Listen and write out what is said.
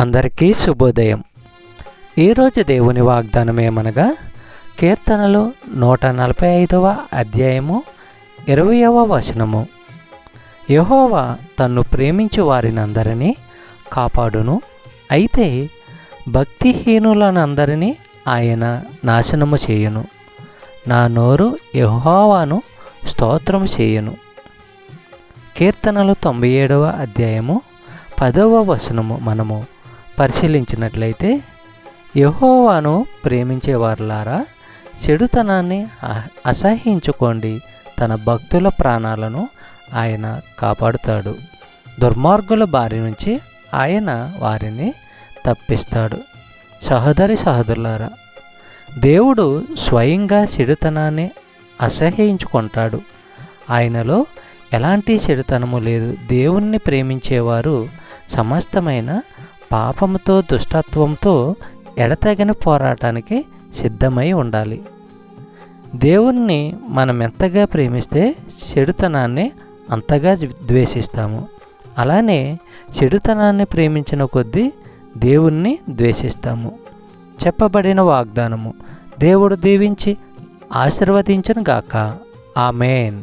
అందరికీ శుభోదయం. ఈరోజు దేవుని వాగ్దానం ఏమనగా కీర్తనలు 145వ అధ్యాయము 20వ వచనము. యెహోవా తన్ను ప్రేమించు వారినందరినీ కాపాడును, అయితే భక్తిహీనులనందరినీ ఆయన నాశనము చేయును. నా నోరు యెహోవాను స్తోత్రము చేయును. కీర్తనలు 97వ అధ్యాయము 10వ వచనము మనము పరిశీలించినట్లయితే, యెహోవాను ప్రేమించేవారులారా, చెడుతనాన్ని అసహ్యించుకోండి. తన భక్తుల ప్రాణాలను ఆయన కాపాడుతాడు. దుర్మార్గుల బారి నుంచి ఆయన వారిని తప్పిస్తాడు. సహోదరులారా, దేవుడు స్వయంగా చెడుతనాన్ని అసహ్యించుకుంటాడు. ఆయనలో ఎలాంటి చెడుతనము లేదు. దేవుణ్ణి ప్రేమించేవారు సమస్తమైన పాపముతో దుష్టత్వంతో ఎడతెగని పోరాటానికి సిద్ధమై ఉండాలి. దేవుణ్ణి మనం ఎంతగా ప్రేమిస్తే చెడుతనాన్ని అంతగా ద్వేషిస్తాము. అలానే చెడుతనాన్ని ప్రేమించిన కొద్దీ దేవుణ్ణి ద్వేషిస్తాము. చెప్పబడిన వాగ్దానము దేవుడు దీవించి ఆశీర్వదించును గాక. ఆమేన్.